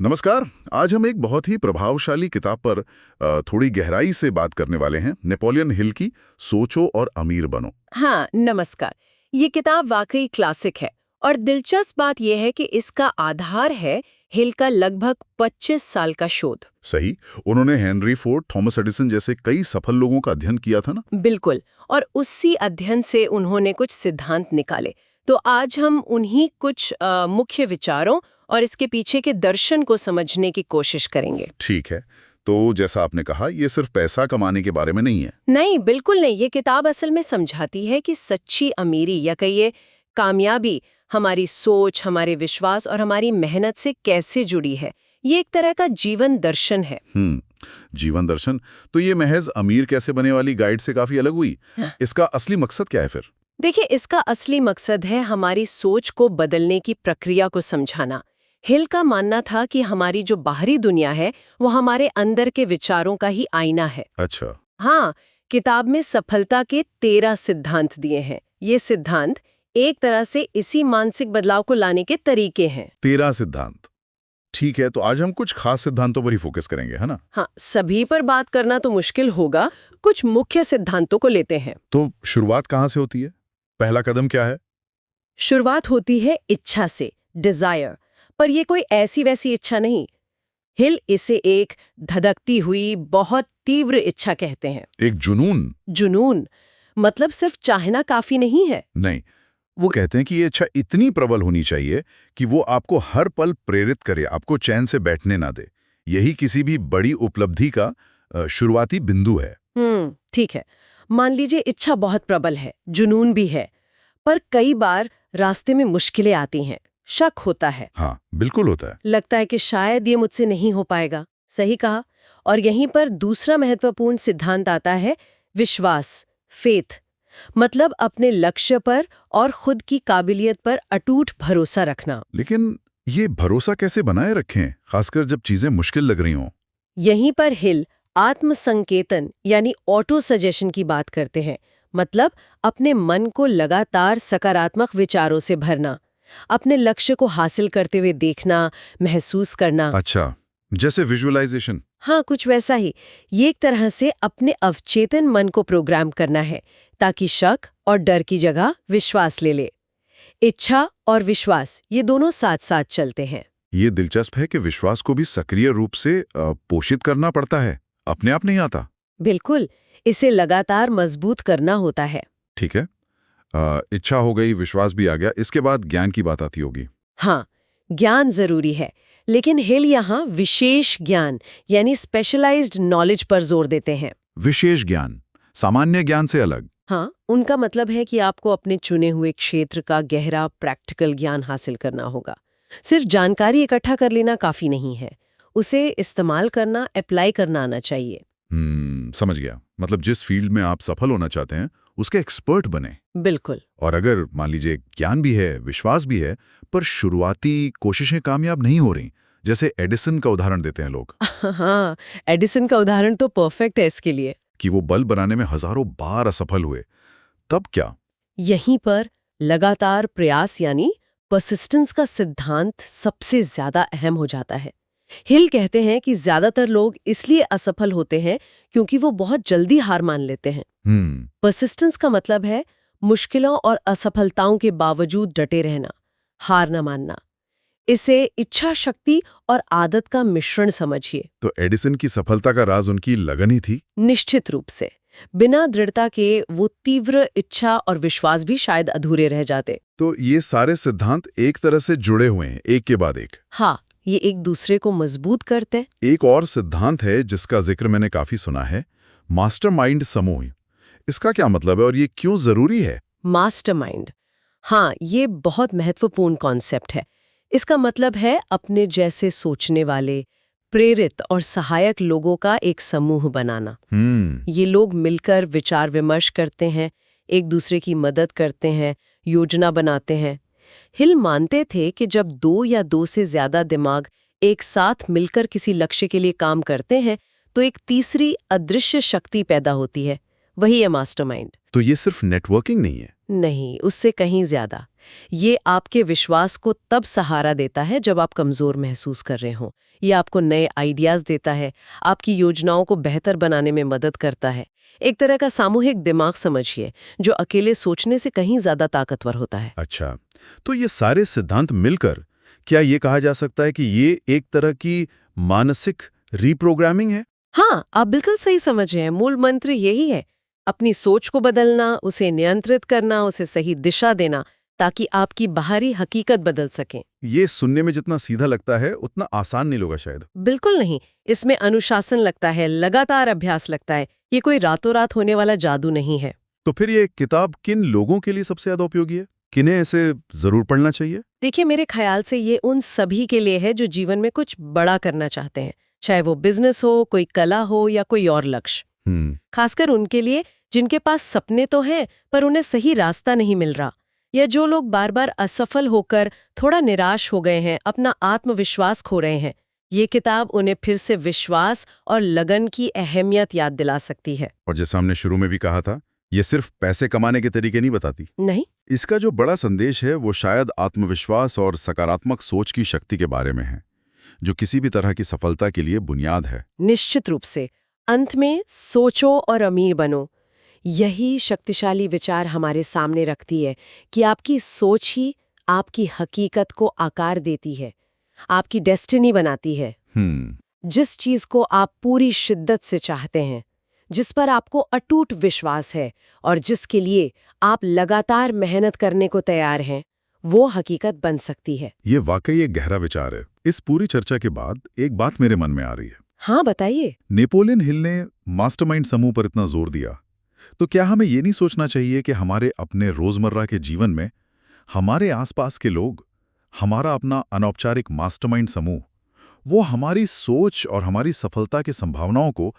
नमस्कार। आज हम एक बहुत ही प्रभावशाली किताब पर थोड़ी गहराई से बात करने वाले हैं। नेपोलियन हिल की सोचो और अमीर बनो। हाँ, नमस्कार। ये किताब वाकई क्लासिक है और दिलचस्प बात यह है कि इसका आधार है हिल का लगभग 25 साल का शोध। सही। उन्होंने हेनरी फोर्ड, थॉमस एडिसन जैसे कई सफल लोगों का अध्ययन किया था ना। बिल्कुल। और उसी अध्ययन से उन्होंने कुछ सिद्धांत निकाले। तो आज हम उन्हीं कुछ मुख्य विचारों और इसके पीछे के दर्शन को समझने की कोशिश करेंगे। ठीक है। तो जैसा आपने कहा, ये सिर्फ पैसा कमाने के बारे में नहीं है। नहीं, बिल्कुल नहीं। ये किताब असल में समझाती है कि सच्ची अमीरी या कहिए कामयाबी हमारी सोच, हमारे विश्वास और हमारी मेहनत से कैसे जुड़ी है। ये एक तरह का जीवन दर्शन है। जीवन दर्शन। तो ये महज अमीर कैसे बने वाली गाइड से काफी अलग हुई। हाँ। इसका असली मकसद क्या है फिर? देखिए, इसका असली मकसद है हमारी सोच को बदलने की प्रक्रिया को समझाना। हिल का मानना था कि हमारी जो बाहरी दुनिया है वो हमारे अंदर के विचारों का ही आईना है। अच्छा। हाँ, किताब में सफलता के 13 सिद्धांत दिए हैं। ये सिद्धांत एक तरह से इसी मानसिक बदलाव को लाने के तरीके हैं। 13 सिद्धांत। ठीक है, तो आज हम कुछ खास सिद्धांतों पर ही फोकस करेंगे, है ना? हाँ, सभी पर बात करना तो मुश्किल होगा। कुछ मुख्य सिद्धांतों को लेते हैं। तो शुरुआत कहाँ से होती है? पहला कदम क्या है? शुरुआत होती है इच्छा से, डिजायर। पर ये कोई ऐसी वैसी इच्छा नहीं। हिल इसे एक धधकती हुई बहुत तीव्र इच्छा कहते हैं। एक जुनून? जुनून मतलब सिर्फ चाहना काफी नहीं है। नहीं, वो कहते हैं कि ये इच्छा इतनी प्रबल होनी चाहिए कि वो आपको हर पल प्रेरित करे, आपको चैन से बैठने ना दे। यही किसी भी बड़ी उपलब्धि का शुरुआती बिंदु है। ठीक है। मान लीजिए इच्छा बहुत प्रबल है, जुनून भी है, पर कई बार रास्ते में मुश्किलें आती हैं, शक होता है। हाँ, बिल्कुल होता है। लगता है कि शायद ये मुझसे नहीं हो पाएगा। सही कहा। और यहीं पर दूसरा महत्वपूर्ण सिद्धांत आता है, विश्वास, फेथ। मतलब अपने लक्ष्य पर और खुद की काबिलियत पर अटूट भरोसा रखना। लेकिन ये भरोसा कैसे बनाए रखें, खासकर जब चीजें मुश्किल लग रही हों? यहीं पर हिल आत्मसंकेतन यानी ऑटो सजेशन की बात करते हैं। मतलब अपने मन को लगातार सकारात्मक विचारों से भरना, अपने लक्ष्य को हासिल करते हुए देखना, महसूस करना। अच्छा, जैसे विजुअलाइजेशन। हाँ, कुछ वैसा ही। ये एक तरह से अपने अवचेतन मन को प्रोग्राम करना है ताकि शक और डर की जगह विश्वास ले ले। इच्छा और विश्वास ये दोनों साथ साथ चलते हैं। ये दिलचस्प है कि विश्वास को भी सक्रिय रूप से पोषित करना पड़ता है, अपने आप नहीं आता। बिल्कुल, इसे लगातार मजबूत करना होता है। ठीक है। इच्छा हो गई, विश्वास भी आ गया, इसके बाद ज्ञान की बात आती होगी। हाँ, ज्ञान जरूरी है, लेकिन हिल यहाँ विशेष ज्ञान यानी स्पेशलाइज्ड नॉलेज पर जोर देते हैं। विशेष ज्ञान, सामान्य ज्ञान से अलग। हाँ, उनका मतलब है कि आपको अपने चुने हुए क्षेत्र का गहरा प्रैक्टिकल ज्ञान हासिल करना होगा। सिर्फ जानकारी इकट्ठा कर लेना काफी नहीं है, उसे इस्तेमाल करना, अप्लाई करना आना चाहिए। समझ गया। मतलब जिस फील्ड में आप सफल होना चाहते हैं उसके एक्सपर्ट बने। बिल्कुल। और अगर मान लीजिए ज्ञान भी है, विश्वास भी है, पर शुरुआती कोशिशें कामयाब नहीं हो रही, जैसे एडिसन का उदाहरण देते हैं लोग। हाँ, एडिसन का उदाहरण तो परफेक्ट है इसके लिए। कि वो बल्ब बनाने में हजारों बार असफल हुए, तब क्या? यहीं पर लगातार प्रयास यानी परसिस्टेंस का सिद्धांत सबसे ज्यादा अहम हो जाता है। हिल कहते हैं कि ज्यादातर लोग इसलिए असफल होते हैं क्योंकि वो बहुत जल्दी हार मान लेते हैं। परसिस्टेंस का मतलब है मुश्किलों और असफलताओं के बावजूद डटे रहना, हार न मानना। इसे इच्छा शक्ति और आदत का मिश्रण समझिए। तो एडिसन की सफलता का राज उनकी लगन ही थी। निश्चित रूप से बिना दृढ़ता के वो तीव्र इच्छा और विश्वास भी शायद अधूरे रह जाते। तो ये सारे सिद्धांत एक तरह से जुड़े हुए हैं, एक के बाद एक। हाँ, ये एक दूसरे को मजबूत करते। एक और सिद्धांत है जिसका जिक्र मैंने काफी सुना है, मास्टरमाइंड समूह। इसका क्या मतलब है और ये क्यों जरूरी है? मास्टरमाइंड, हाँ, ये बहुत महत्वपूर्ण कॉन्सेप्ट है। इसका मतलब है अपने जैसे सोचने वाले, प्रेरित और सहायक लोगों का एक समूह बनाना। ये लोग मिलकर विचार विमर्श करते हैं, एक दूसरे की मदद करते हैं, योजना बनाते हैं। हिल मानते थे कि जब दो या दो से ज्यादा दिमाग एक साथ मिलकर किसी लक्ष्य के लिए काम करते हैं तो एक तीसरी अदृश्य शक्ति पैदा होती है, वही है मास्टरमाइंड। तो ये सिर्फ नेटवर्किंग नहीं है? नहीं, उससे कहीं ज्यादा। ये आपके विश्वास को तब सहारा देता है जब आप कमजोर महसूस कर रहे हों। ये आपको नए आइडियाज देता है, आपकी योजनाओं को बेहतर बनाने में मदद करता है। एक तरह का सामूहिक दिमाग समझिए, जो अकेले सोचने से कहीं ज्यादा ताकतवर होता है। अच्छा, तो ये सारे सिद्धांत मिलकर क्या ये कहा जा सकता है कि ये एक तरह की मानसिक रीप्रोग्रामिंग है? हाँ, आप बिल्कुल सही समझ रहे हैं। मूल मंत्र यही है, अपनी सोच को बदलना, उसे नियंत्रित करना, उसे सही दिशा देना, ताकि आपकी बाहरी हकीकत बदल सके। ये सुनने में जितना सीधा लगता है उतना आसान नहीं होगा शायद। बिल्कुल नहीं। इसमें अनुशासन लगता है, लगातार अभ्यास लगता है। ये कोई रातों रात होने वाला जादू नहीं है। तो फिर ये किताब किन लोगों के लिए सबसे ज्यादा उपयोगी है? किन्हें इसे जरूर पढ़ना चाहिए? देखिए, मेरे ख्याल से ये उन सभी के लिए है जो जीवन में कुछ बड़ा करना चाहते हैं, चाहे वो बिजनेस हो, कोई कला हो या कोई और लक्ष्य। खासकर उनके लिए जिनके पास सपने तो हैं पर उन्हें सही रास्ता नहीं मिल रहा, या जो लोग बार बार असफल होकर थोड़ा निराश हो गए हैं, अपना आत्मविश्वास खो रहे हैं। ये किताब उन्हें फिर से विश्वास और लगन की अहमियत याद दिला सकती है। और जैसा हमने शुरू में भी कहा था, ये सिर्फ पैसे कमाने के तरीके नहीं बताती। नहीं, इसका जो बड़ा संदेश है वो शायद आत्मविश्वास और सकारात्मक सोच की शक्ति के बारे में है, जो किसी भी तरह की सफलता के लिए बुनियाद है। निश्चित रूप से। अंत में सोचो और अमीर बनो, यही शक्तिशाली विचार हमारे सामने रखती है कि आपकी सोच ही आपकी हकीकत को आकार देती है, आपकी डेस्टिनी बनाती है। जिस चीज को आप पूरी शिद्दत से चाहते हैं, जिस पर आपको अटूट विश्वास है और जिसके लिए आप लगातार मेहनत करने को तैयार हैं, वो हकीकत बन सकती है। ये वाकई एक गहरा विचार है। इस पूरी चर्चा के बाद एक बात मेरे मन में आ रही है। हाँ, बताइए। नेपोलियन हिल ने मास्टरमाइंड समूह पर इतना जोर दिया, तो क्या हमें ये नहीं सोचना चाहिए कि हमारे अपने रोजमर्रा के जीवन में हमारे आसपास के लोग, हमारा अपना अनौपचारिक मास्टरमाइंड समूह, वो हमारी सोच और हमारी सफलता की संभावनाओं को